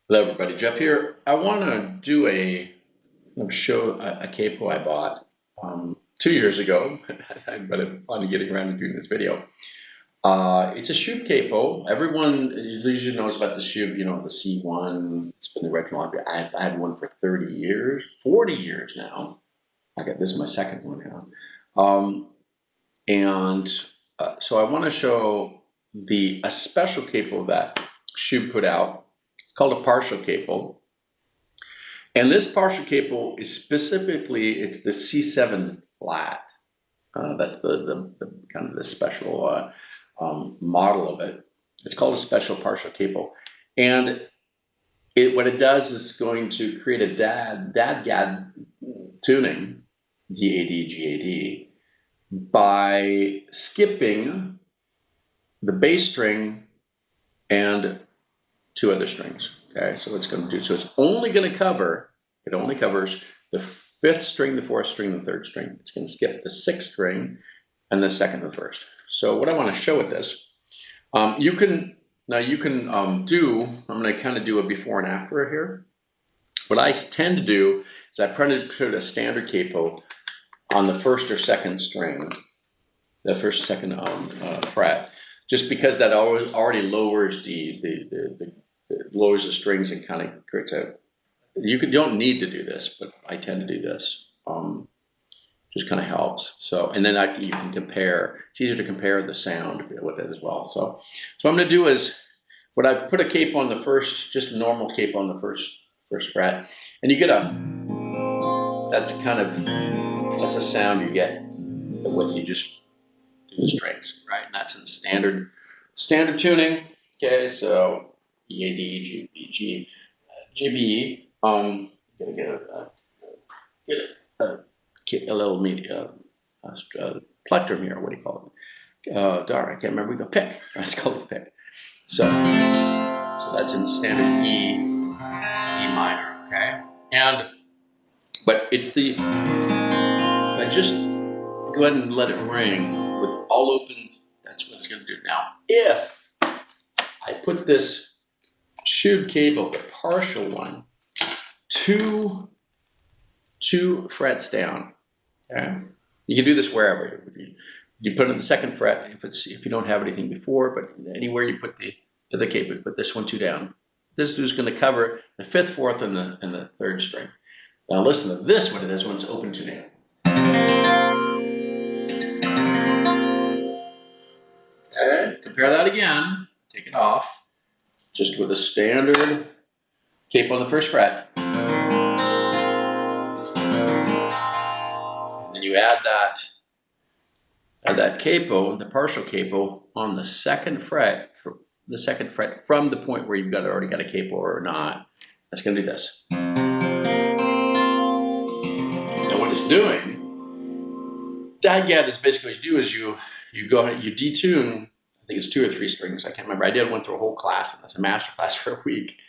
Hello everybody, Jeff here. I want to do a show a capo I bought 2 years ago, but I'm finally getting around to doing this video. It's a Shubb capo. Everyone usually knows about the Shubb, the C1. It's been the original. I've had one for 30 years, 40 years now. This is my second one now. And so I want to show a special capo that Shubb put out called a partial capo. And this partial capo is it's the C7 flat. That's the kind of the special model of it. It's called a special partial capo. And what it does is going to create a DADGAD tuning, DADGAD, by skipping the bass string and two other strings. Okay, so it's going to do, so it's only going to cover, it only covers the fifth string, the fourth string, the third string. It's going to skip the sixth string and the second and the first. So what I want to show with this, I'm going to kind of do a before and after here. What I tend to do is I put a standard capo on the first or second string, the first, second fret, just because that already lowers lowers the strings and kind of creates you don't need to do this, but I tend to do this. Just kind of helps. So, and then you can compare. It's easier to compare the sound with it as well. So what I'm going to do is, what I've put a capo on the first, just a normal capo on the first fret, and you get that's a sound you get with you just do the strings, right? And that's in standard tuning. Okay, so E, A, D, G, B, G, G, B. Gonna get a little plectrum here. What do you call it? Darn, I can't remember the pick. That's called a pick. So that's in standard E minor. Okay, but it's if I just go ahead and let it ring with all open. That's what it's going to do. Now, if I put this Shubb cable, the partial one, two frets down. Okay, you can do this wherever. You put it in the second fret if you don't have anything before, but anywhere you put the other capo, put this one 2 down. This is going to cover the fifth, fourth, and the third string. Now listen to this one. This one's open tuning. Okay, compare that again. Take it off, just with a standard capo on the first fret. And then you add that capo, the partial capo, on the second fret, from the point where you've already got a capo or not. That's going to do this. Now what it's doing, DADGAD is basically what you do is you go ahead, you detune. I think it's 2 or 3 strings. I can't remember. I went through a whole class, and that's a master class for a week.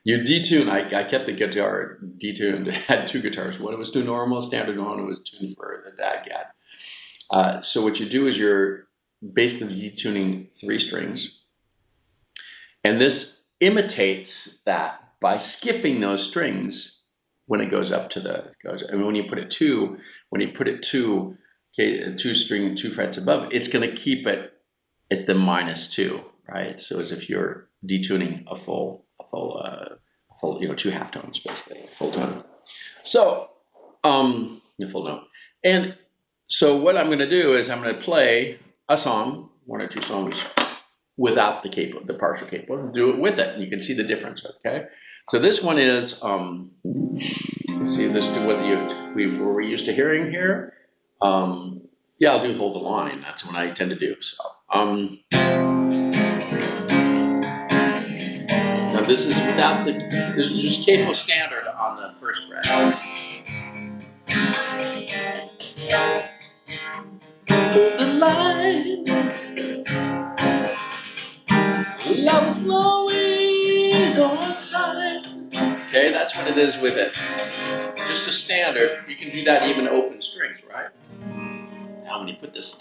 You detune. I kept the guitar detuned. I had 2 guitars. One was to normal, standard one. It was tuned for the DADGAD. So what you do is you're basically detuning 3 strings, and this imitates that by skipping those strings when it goes up to when you put it 2 string 2 frets above, it's going to keep it at the -2, right? So as if you're detuning a full 2 halftones, basically, full tone. So the full note. And so what I'm going to do is I'm going to play a song, 1 or 2 songs, without the capo, the partial capo, and do it with it. And you can see the difference. Okay. So this one is see this to what we're used to hearing here. Yeah, I'll do Hold the Line. That's what I tend to do. So now this is this is just capo standard on the first fret. Hold the line. Love is always on time. Okay, that's what it is with it. Just a standard. You can do that even open strings, right? Now when you put this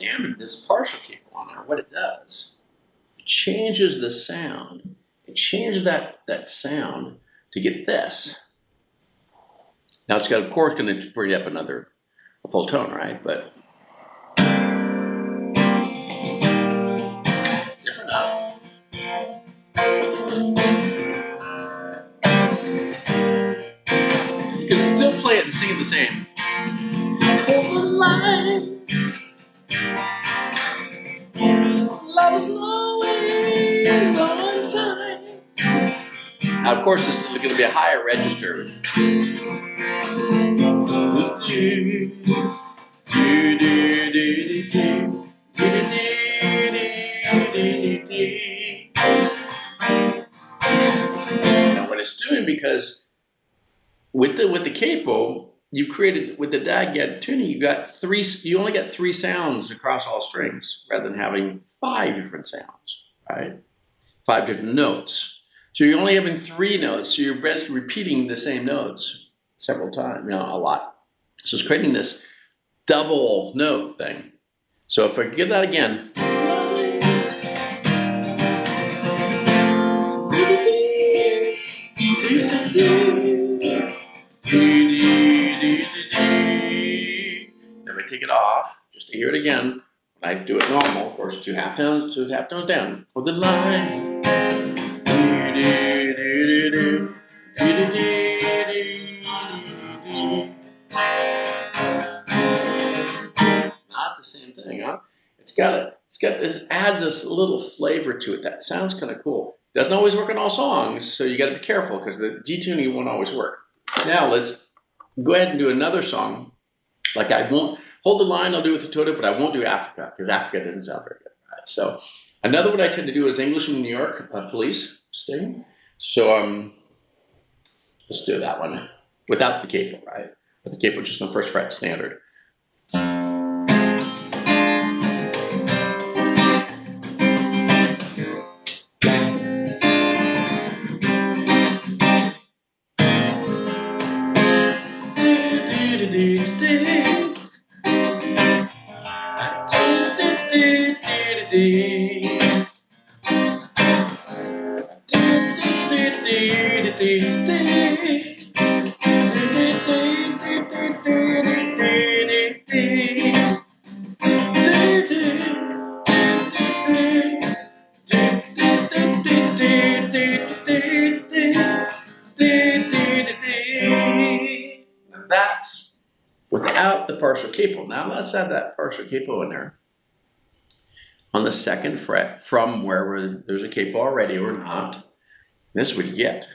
partial capo on there, what it does, it changes the sound. It changes that sound to get this. Now it's got, of course, going to bring up a full tone, right? But different note. You can still play it and sing it the same. Hold the line. Love is always on time. Now, of course, this is going to be a higher register. Now, what it's doing, because with the capo, you created with the DADGAD tuning, you only got 3 sounds across all strings rather than having 5 different sounds, right? 5 different notes. So you're only having 3 notes, so you're basically repeating the same notes several times, a lot. So it's creating this double note thing. So if I give that again. If I take it off, just to hear it again, when I do it normal, of course, 2 half tones down. For the line. Not the same thing, huh? This adds this little flavor to it that sounds kind of cool. Doesn't always work on all songs, so you got to be careful because the detuning won't always work. Now let's go ahead and do another song. Like I won't hold the line, I'll do it with the Toto, but I won't do Africa because Africa doesn't sound very good. Right? So another one I tend to do is English from New York, Police Sting. So let's do that one without the capo, right? With the capo just on the 1st fret standard. That's without the partial capo. Now let's add that partial capo in there on the 2nd fret from wherever there's a capo already or not. This is what you get.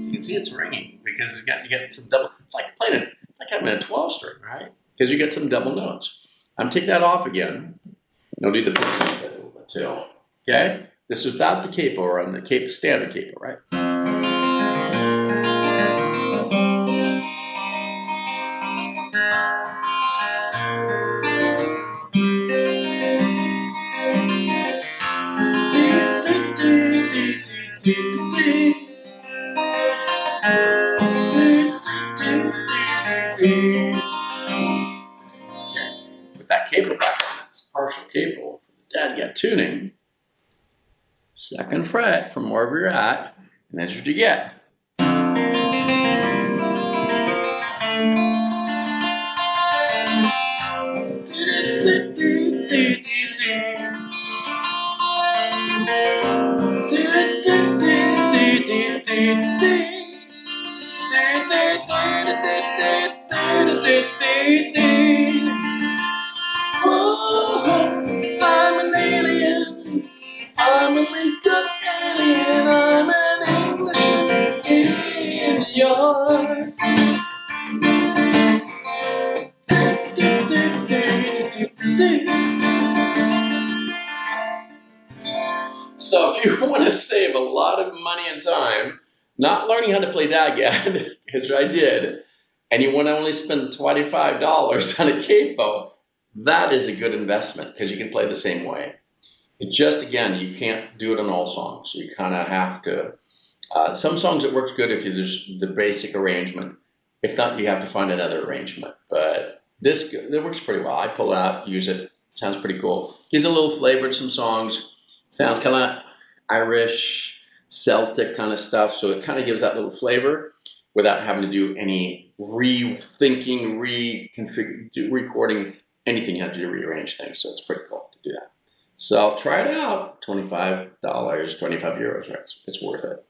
You can see it's ringing because you get some double. It's like playing it. It's like having a 12 string, right? Because you get some double notes. I'm taking that off again. I'll do the pitch too. Okay, this is without the capo or on the standard capo, right? With that capo back on, that's partial capo for the DADGAD tuning. 2nd fret from wherever you're at, and that's what you get. I'm an alien. I'm a legal alien. I'm an Englishman in New York. So if you want to save a lot of money and time not learning how to play DADGAD, which I did, and you want to only spend $25 on a capo, that is a good investment because you can play the same way. It just, again, you can't do it on all songs. You kind of have to. Some songs it works good if you just the basic arrangement. If not, you have to find another arrangement. But this it works pretty well. I pull it out, use it. Sounds pretty cool. Gives a little flavor to some songs. Sounds kind of Irish, Celtic kind of stuff. So it kind of gives that little flavor without having to do any rethinking, recording anything. You have to do rearrange things. So it's pretty cool to do that. So try it out. $25, €25, right? It's worth it.